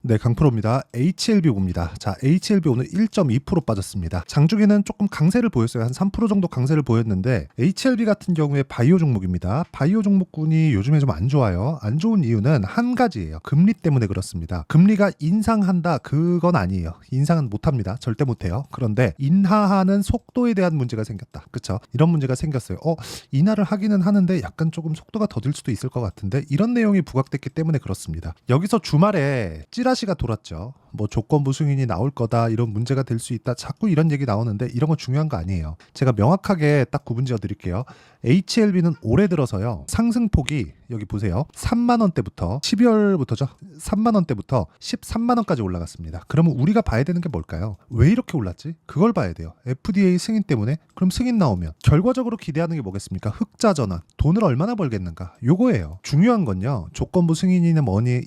네, 강프로입니다. HLB 봅니다. 자, HLB 오늘 1.2% 빠졌습니다. 장중에는 조금 강세를 보였어요. 한 3% 정도 강세를 보였는데 HLB 같은 경우에 바이오 종목입니다. 바이오 종목군이 요즘에 좀 안 좋아요. 안 좋은 이유는 한 가지예요. 금리 때문에 그렇습니다. 금리가 인상한다 그건 아니에요. 인상은 못합니다. 절대 못해요. 그런데 인하하는 속도에 대한 문제가 생겼다. 그쵸? 이런 문제가 생겼어요. 인하를 하기는 하는데 약간 조금 속도가 더딜 수도 있을 것 같은데 이런 내용이 부각됐기 때문에 그렇습니다. 여기서 주말에 찌라시가 돌았죠. 뭐 조건부 승인이 나올 거다, 이런 문제가 될 수 있다, 자꾸 이런 얘기 나오는데 이런 건 중요한 거 아니에요. 제가 명확하게 딱 구분 지어 드릴게요. HLB는 올해 들어서요, 상승폭이 여기 보세요. 3만 원대부터 12월부터죠. 3만 원대부터 13만 원까지 올라갔습니다. 그러면 우리가 봐야 되는 게 뭘까요? 왜 이렇게 올랐지? 그걸 봐야 돼요. FDA 승인 때문에. 그럼 승인 나오면 결과적으로 기대하는 게 뭐겠습니까? 흑자 전환. 돈을 얼마나 벌겠는가? 요거예요. 중요한 건요, 조건부 승인이나 뭐니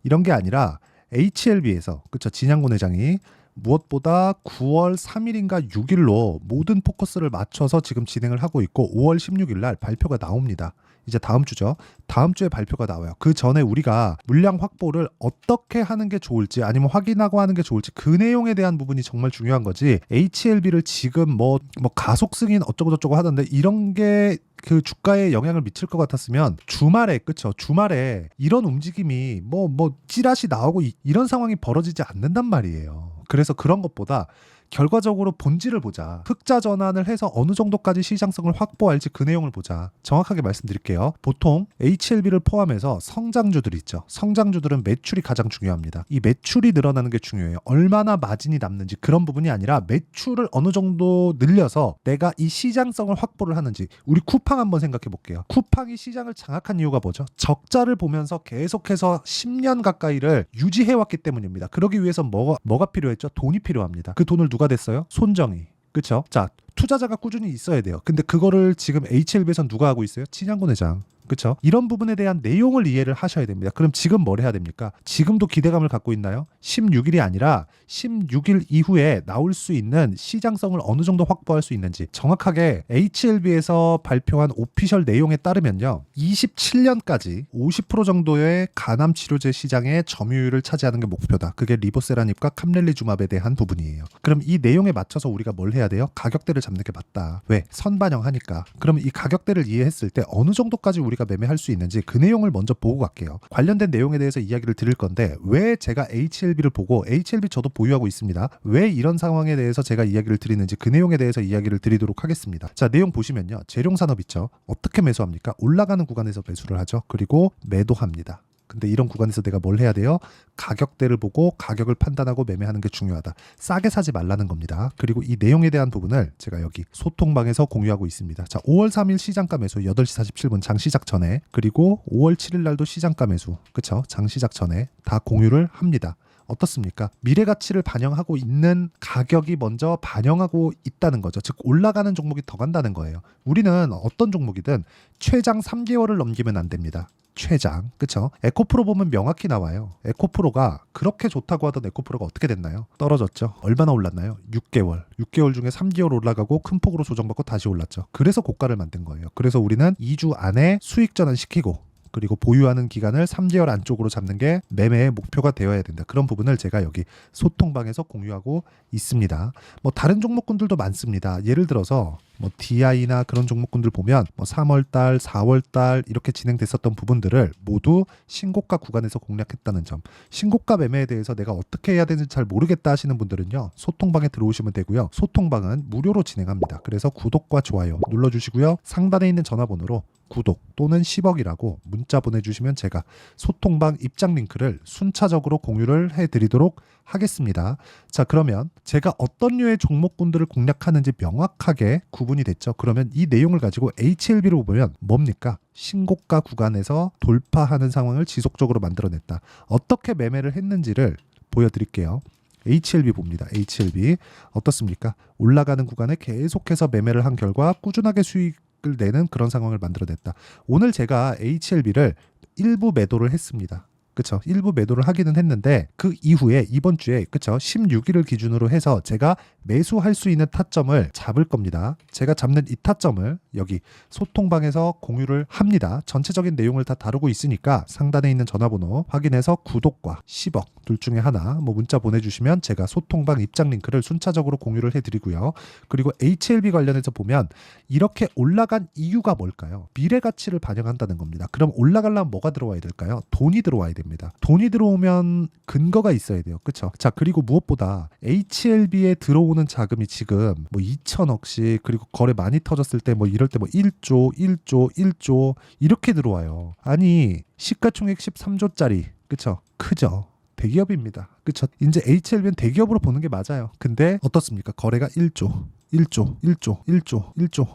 이런 게 아니라 HLB에서, 그쵸, 진양곤 회장이 무엇보다 9월 3일인가 6일로 모든 포커스를 맞춰서 지금 진행을 하고 있고 5월 16일 날 발표가 나옵니다. 이제 다음 주죠. 다음 주에 발표가 나와요. 그 전에 우리가 물량 확보를 어떻게 하는 게 좋을지, 아니면 확인하고 하는 게 좋을지, 그 내용에 대한 부분이 정말 중요한 거지. HLB를 지금 뭐 가속 승인 어쩌고 저쩌고 하던데 이런 게 그 주가에 영향을 미칠 것 같았으면 주말에, 그쵸, 주말에 이런 움직임이 뭐 찌라시 나오고 이런 상황이 벌어지지 않는단 말이에요. 그래서 그런 것보다 결과적으로 본질을 보자. 흑자 전환을 해서 어느 정도까지 시장성을 확보할지 그 내용을 보자. 정확하게 말씀드릴게요. 보통 HLB를 포함해서 성장주들 있죠. 성장주들은 매출이 가장 중요합니다. 이 매출이 늘어나는 게 중요해요. 얼마나 마진이 남는지, 그런 부분이 아니라 매출을 어느 정도 늘려서 내가 이 시장성을 확보를 하는지. 우리 쿠팡 한번 생각해 볼게요. 쿠팡이 시장을 장악한 이유가 뭐죠? 적자를 보면서 계속해서 10년 가까이를 유지해왔기 때문입니다. 그러기 위해서 뭐가 필요했죠? 돈이 필요합니다. 그 돈을 누가 댔어요? 손정희. 그쵸? 자, 투자자가 꾸준히 있어야 돼요. 근데 그거를 지금 HLB에선 누가 하고 있어요? 진양곤 회장. 그쵸? 이런 부분에 대한 내용을 이해를 하셔야 됩니다. 그럼 지금 뭘 해야 됩니까? 지금도 기대감을 갖고 있나요? 16일이 아니라 16일 이후에 나올 수 있는 시장성을 어느 정도 확보할 수 있는지, 정확하게 HLB에서 발표한 오피셜 내용에 따르면요, 27년까지 50% 정도의 간암 치료제 시장의 점유율을 차지하는 게 목표다. 그게 리보세라닙과 캄렐리주맙에 대한 부분이에요. 그럼 이 내용에 맞춰서 우리가 뭘 해야 돼요? 가격대를 잡는 게 맞다. 왜? 선반영하니까. 그럼 이 가격대를 이해했을 때 어느 정도까지 우리가 매매할 수 있는지 그 내용을 먼저 보고 갈게요. 관련된 내용에 대해서 이야기를 드릴 건데, 왜 제가 HLB를 보고, HLB 저도 보유하고 있습니다, 왜 이런 상황에 대해서 제가 이야기를 드리는지 그 내용에 대해서 이야기를 드리도록 하겠습니다. 자, 내용 보시면요, 재룡산업 있죠. 어떻게 매수합니까? 올라가는 구간에서 매수를 하죠. 그리고 매도합니다. 근데 이런 구간에서 내가 뭘 해야 돼요? 가격대를 보고 가격을 판단하고 매매하는 게 중요하다. 싸게 사지 말라는 겁니다. 그리고 이 내용에 대한 부분을 제가 여기 소통방에서 공유하고 있습니다. 자, 5월 3일 시장가 매수 8시 47분 장 시작 전에, 그리고 5월 7일 날도 시장가 매수, 그쵸? 장 시작 전에 다 공유를 합니다. 어떻습니까? 미래 가치를 반영하고 있는 가격이 먼저 반영하고 있다는 거죠. 즉 올라가는 종목이 더 간다는 거예요. 우리는 어떤 종목이든 최장 3개월을 넘기면 안 됩니다. 최장, 그쵸? 에코프로 보면 명확히 나와요. 에코프로가 그렇게 좋다고 하던 에코프로가 어떻게 됐나요? 떨어졌죠. 얼마나 올랐나요? 6개월 중에 3개월 올라가고 큰 폭으로 조정받고 다시 올랐죠. 그래서 고가를 만든 거예요. 그래서 우리는 2주 안에 수익 전환시키고, 그리고 보유하는 기간을 3개월 안쪽으로 잡는 게 매매의 목표가 되어야 된다. 그런 부분을 제가 여기 소통방에서 공유하고 있습니다. 뭐 다른 종목군들도 많습니다. 예를 들어서 뭐 DI나 그런 종목군들 보면 뭐 3월달, 4월달 이렇게 진행됐었던 부분들을 모두 신고가 구간에서 공략했다는 점. 신고가 매매에 대해서 내가 어떻게 해야 되는지 잘 모르겠다 하시는 분들은요, 소통방에 들어오시면 되고요. 소통방은 무료로 진행합니다. 그래서 구독과 좋아요 눌러주시고요. 상단에 있는 전화번호로 구독 또는 10억이라고 문자 보내주시면 제가 소통방 입장 링크를 순차적으로 공유를 해드리도록 하겠습니다. 자, 그러면 제가 어떤 류의 종목군들을 공략하는지 명확하게 구분이 됐죠. 그러면 이 내용을 가지고 HLB로 보면 뭡니까? 신고가 구간에서 돌파하는 상황을 지속적으로 만들어냈다. 어떻게 매매를 했는지를 보여드릴게요. HLB 봅니다. HLB 어떻습니까? 올라가는 구간에 계속해서 매매를 한 결과 꾸준하게 수익을 내는 그런 상황을 만들어냈다. 오늘 제가 HLB를 일부 매도를 했습니다. 그쵸? 일부 매도를 하기는 했는데 그 이후에 이번 주에 그쵸? 16일을 기준으로 해서 제가 매수할 수 있는 타점을 잡을 겁니다. 제가 잡는 이 타점을 여기 소통방에서 공유를 합니다. 전체적인 내용을 다 다루고 있으니까 상단에 있는 전화번호 확인해서 구독과 10억 둘 중에 하나 뭐 문자 보내주시면 제가 소통방 입장 링크를 순차적으로 공유를 해드리고요. 그리고 HLB 관련해서 보면 이렇게 올라간 이유가 뭘까요? 미래 가치를 반영한다는 겁니다. 그럼 올라가려면 뭐가 들어와야 될까요? 돈이 들어와야 됩니다. 돈이 들어오면 근거가 있어야 돼요. 그쵸? 자, 그리고 무엇보다 HLB에 들어오는 자금이 지금 뭐 2천억씩 그리고 거래 많이 터졌을 때 뭐 이럴 때 뭐 1조 이렇게 들어와요. 아니 시가총액 13조짜리 그쵸? 크죠? 대기업입니다. 그쵸? 이제 HLB는 대기업으로 보는 게 맞아요. 근데 어떻습니까? 거래가 1조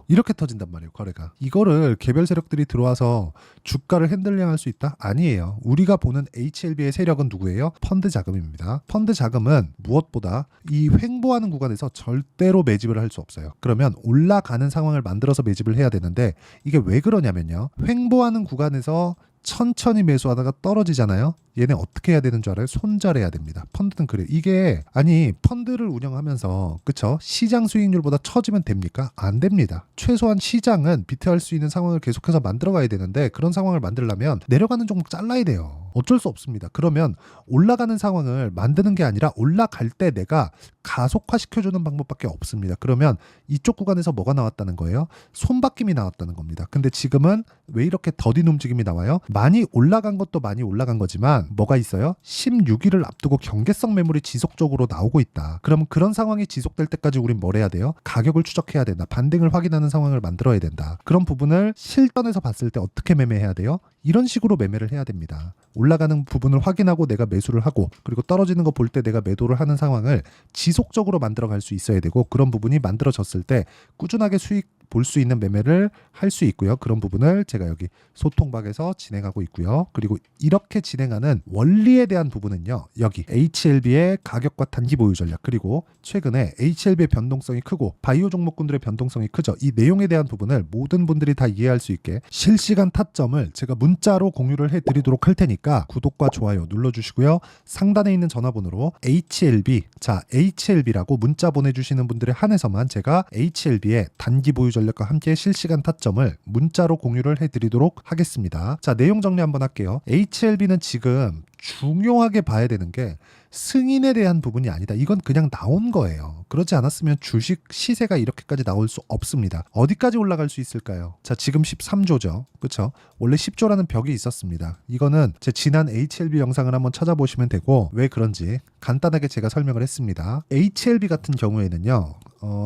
이렇게 터진단 말이에요. 거래가. 이거를 개별 세력들이 들어와서 주가를 핸들링할 수 있다? 아니에요. 우리가 보는 HLB의 세력은 누구예요? 펀드 자금입니다. 펀드 자금은 무엇보다 이 횡보하는 구간에서 절대로 매집을 할 수 없어요. 그러면 올라가는 상황을 만들어서 매집을 해야 되는데 이게 왜 그러냐면요. 횡보하는 구간에서 천천히 매수하다가 떨어지잖아요. 얘네 어떻게 해야 되는 줄 알아요? 손절해야 됩니다. 펀드는 그래요. 이게 아니 펀드를 운영하면서 그쵸? 시장 수익률보다 처지면 됩니까? 안 됩니다. 최소한 시장은 비트할 수 있는 상황을 계속해서 만들어가야 되는데 그런 상황을 만들려면 내려가는 종목 잘라야 돼요. 어쩔 수 없습니다. 그러면 올라가는 상황을 만드는 게 아니라 올라갈 때 내가 가속화시켜주는 방법밖에 없습니다. 그러면 이쪽 구간에서 뭐가 나왔다는 거예요? 손바뀜이 나왔다는 겁니다. 근데 지금은 왜 이렇게 더딘 움직임이 나와요? 많이 올라간 것도 많이 올라간 거지만 뭐가 있어요? 16일을 앞두고 경계성 매물이 지속적으로 나오고 있다. 그러면 그런 상황이 지속될 때까지 우린 뭘 해야 돼요? 가격을 추적해야 된다. 반등을 확인하는 상황을 만들어야 된다. 그런 부분을 실전에서 봤을 때 어떻게 매매해야 돼요? 이런 식으로 매매를 해야 됩니다. 올라가는 부분을 확인하고 내가 매수를 하고 그리고 떨어지는 거 볼 때 내가 매도를 하는 상황을 지속적으로 만들어 갈 수 있어야 되고 그런 부분이 만들어졌을 때 꾸준하게 수익 볼 수 있는 매매를 할 수 있고요. 그런 부분을 제가 여기 소통방에서 진행하고 있고요. 그리고 이렇게 진행하는 원리에 대한 부분은요. 여기 HLB의 가격과 단기 보유 전략 그리고 최근에 HLB의 변동성이 크고 바이오 종목군들의 변동성이 크죠. 이 내용에 대한 부분을 모든 분들이 다 이해할 수 있게 실시간 타점을 제가 문자로 공유를 해드리도록 할 테니까 구독과 좋아요 눌러주시고요. 상단에 있는 전화번호로 HLB HLB라고 문자 보내주시는 분들에 한해서만 제가 HLB의 단기 보유 전략과 함께 실시간 타점을 문자로 공유를 해드리도록 하겠습니다. 자, 내용 정리 한번 할게요. HLB는 지금 중요하게 봐야 되는 게 승인에 대한 부분이 아니다. 이건 그냥 나온 거예요. 그렇지 않았으면 주식 시세가 이렇게까지 나올 수 없습니다. 어디까지 올라갈 수 있을까요? 자, 지금 13조죠. 그렇죠? 원래 10조라는 벽이 있었습니다. 이거는 제 지난 HLB 영상을 한번 찾아보시면 되고 왜 그런지 간단하게 제가 설명을 했습니다. HLB 같은 경우에는요.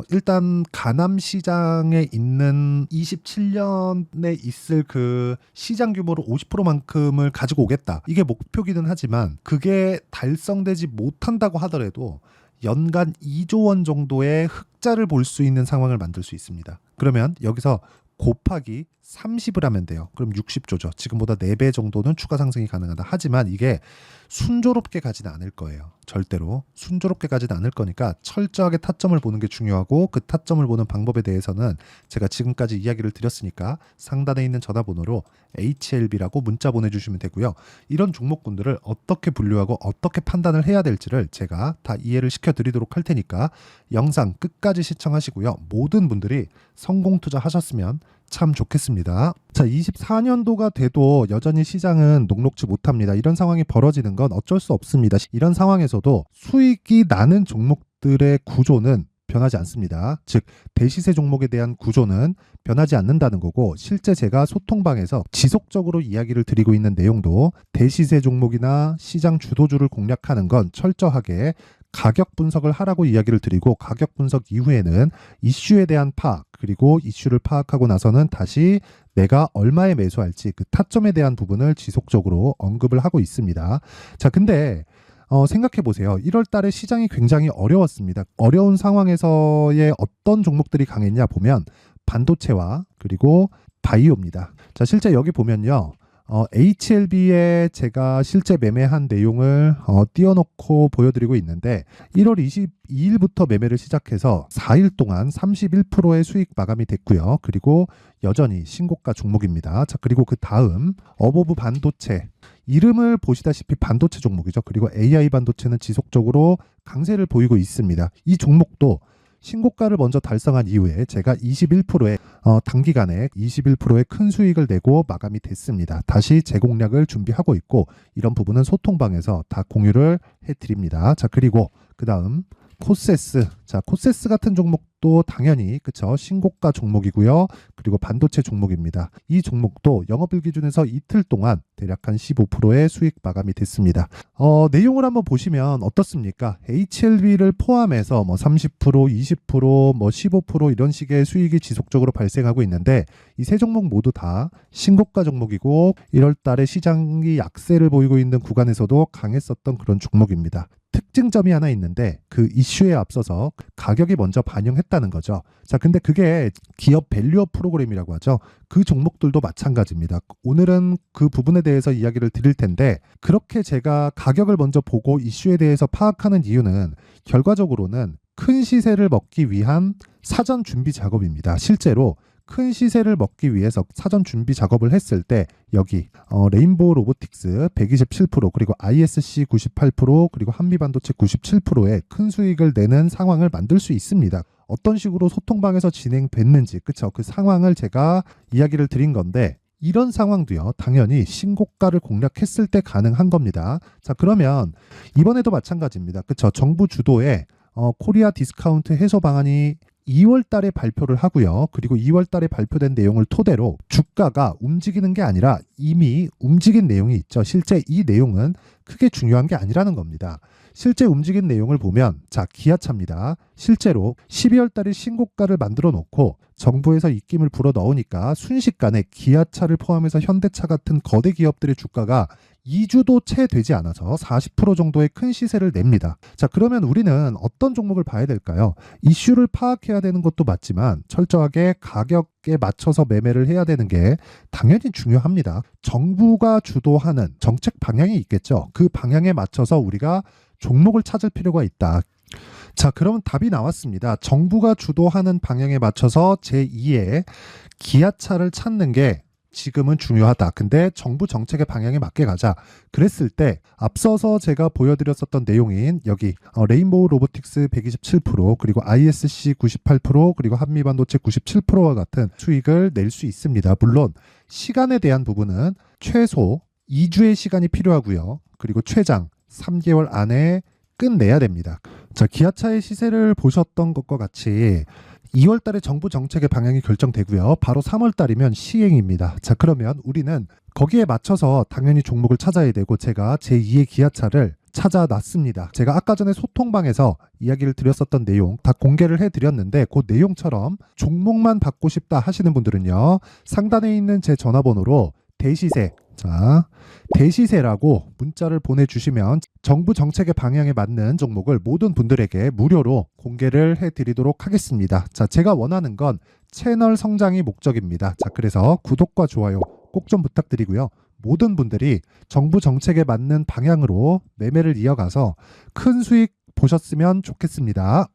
일단 가남 시장에 있는 27년에 있을 그 시장 규모로 50%만큼을 가지고 오겠다. 이게 목표기는 하지만 그게 달성되지 못한다고 하더라도 연간 2조 원 정도의 흑자를 볼 수 있는 상황을 만들 수 있습니다. 그러면 여기서 곱하기 30을 하면 돼요. 그럼 60조죠. 지금보다 4배 정도는 추가 상승이 가능하다. 하지만 이게 순조롭게 가지는 않을 거예요. 절대로 순조롭게 가지는 않을 거니까 철저하게 타점을 보는 게 중요하고 그 타점을 보는 방법에 대해서는 제가 지금까지 이야기를 드렸으니까 상단에 있는 전화번호로 HLB라고 문자 보내주시면 되고요. 이런 종목군들을 어떻게 분류하고 어떻게 판단을 해야 될지를 제가 다 이해를 시켜드리도록 할 테니까 영상 끝까지 시청하시고요. 모든 분들이 성공 투자하셨으면 참 좋겠습니다. 자, 24년도가 돼도 여전히 시장은 녹록지 못합니다. 이런 상황이 벌어지는 건 어쩔 수 없습니다. 이런 상황에서도 수익이 나는 종목들의 구조는 변하지 않습니다. 즉 대시세 종목에 대한 구조는 변하지 않는다는 거고 실제 제가 소통방에서 지속적으로 이야기를 드리고 있는 내용도 대시세 종목이나 시장 주도주를 공략하는 건 철저하게 가격 분석을 하라고 이야기를 드리고 가격 분석 이후에는 이슈에 대한 파악 그리고 이슈를 파악하고 나서는 다시 내가 얼마에 매수할지 그 타점에 대한 부분을 지속적으로 언급을 하고 있습니다. 자, 근데 생각해 보세요. 1월 달에 시장이 굉장히 어려웠습니다. 어려운 상황에서의 어떤 종목들이 강했냐 보면 반도체와 그리고 바이오입니다. 자, 실제 여기 보면요. HLB에 제가 실제 매매한 내용을 띄워놓고 보여드리고 있는데 1월 22일부터 매매를 시작해서 4일 동안 31%의 수익 마감이 됐고요. 그리고 여전히 신고가 종목입니다. 자, 그리고 그 다음 어보브 반도체 이름을 보시다시피 반도체 종목이죠. 그리고 AI 반도체는 지속적으로 강세를 보이고 있습니다. 이 종목도 신고가를 먼저 달성한 이후에 제가 21%의 단기간에 21%의 큰 수익을 내고 마감이 됐습니다. 다시 재공략을 준비하고 있고 이런 부분은 소통방에서 다 공유를 해드립니다. 자, 그리고 그 다음 코세스. 자, 코세스 같은 종목도 당연히 그쵸, 신고가 종목이고요. 그리고 반도체 종목입니다. 이 종목도 영업일 기준에서 이틀 동안 대략 한 15%의 수익 마감이 됐습니다. 내용을 한번 보시면 어떻습니까? HLB를 포함해서 뭐 30%, 20%, 뭐 15% 이런 식의 수익이 지속적으로 발생하고 있는데 이 세 종목 모두 다 신고가 종목이고 1월 달에 시장이 약세를 보이고 있는 구간에서도 강했었던 그런 종목입니다. 특징점이 하나 있는데 그 이슈에 앞서서 가격이 먼저 반영했다는 거죠. 자, 근데 그게 기업 밸류업 프로그램이라고 하죠. 그 종목들도 마찬가지입니다. 오늘은 그 부분에 대해서 이야기를 드릴 텐데 그렇게 제가 가격을 먼저 보고 이슈에 대해서 파악하는 이유는 결과적으로는 큰 시세를 먹기 위한 사전 준비 작업입니다. 실제로 큰 시세를 먹기 위해서 사전 준비 작업을 했을 때 여기 레인보우 로보틱스 127% 그리고 ISC 98% 그리고 한미반도체 97%의 큰 수익을 내는 상황을 만들 수 있습니다. 어떤 식으로 소통방에서 진행됐는지 그쵸? 그 상황을 제가 이야기를 드린 건데 이런 상황도요 당연히 신고가를 공략했을 때 가능한 겁니다. 자, 그러면 이번에도 마찬가지입니다. 그쵸? 정부 주도의 코리아 디스카운트 해소 방안이 2월 달에 발표를 하고요. 그리고 2월 달에 발표된 내용을 토대로 주가가 움직이는 게 아니라 이미 움직인 내용이 있죠. 실제 이 내용은 크게 중요한 게 아니라는 겁니다. 실제 움직인 내용을 보면 자, 기아차입니다. 실제로 12월 달에 신고가를 만들어 놓고 정부에서 입김을 불어 넣으니까 순식간에 기아차를 포함해서 현대차 같은 거대 기업들의 주가가 2주도 채 되지 않아서 40% 정도의 큰 시세를 냅니다. 자, 그러면 우리는 어떤 종목을 봐야 될까요? 이슈를 파악해야 되는 것도 맞지만 철저하게 가격에 맞춰서 매매를 해야 되는 게 당연히 중요합니다. 정부가 주도하는 정책 방향이 있겠죠. 그 방향에 맞춰서 우리가 종목을 찾을 필요가 있다. 자, 그러면 답이 나왔습니다. 정부가 주도하는 방향에 맞춰서 제2의 기아차를 찾는 게 지금은 중요하다. 근데 정부 정책의 방향에 맞게 가자. 그랬을 때 앞서서 제가 보여드렸었던 내용인 여기 레인보우 로보틱스 127% 그리고 ISC 98% 그리고 한미반도체 97%와 같은 수익을 낼 수 있습니다. 물론 시간에 대한 부분은 최소 2주의 시간이 필요하고요. 그리고 최장 3개월 안에 끝내야 됩니다. 자, 기아차의 시세를 보셨던 것과 같이 2월 달에 정부 정책의 방향이 결정되고요. 바로 3월 달이면 시행입니다. 자, 그러면 우리는 거기에 맞춰서 당연히 종목을 찾아야 되고 제가 제2의 기아차를 찾아놨습니다. 제가 아까 전에 소통방에서 이야기를 드렸었던 내용 다 공개를 해드렸는데 그 내용처럼 종목만 받고 싶다 하시는 분들은요. 상단에 있는 제 전화번호로 대시세, 자, 대시세라고 문자를 보내주시면 정부 정책의 방향에 맞는 종목을 모든 분들에게 무료로 공개를 해드리도록 하겠습니다. 자, 제가 원하는 건 채널 성장이 목적입니다. 자, 그래서 구독과 좋아요 꼭 좀 부탁드리고요. 모든 분들이 정부 정책에 맞는 방향으로 매매를 이어가서 큰 수익 보셨으면 좋겠습니다.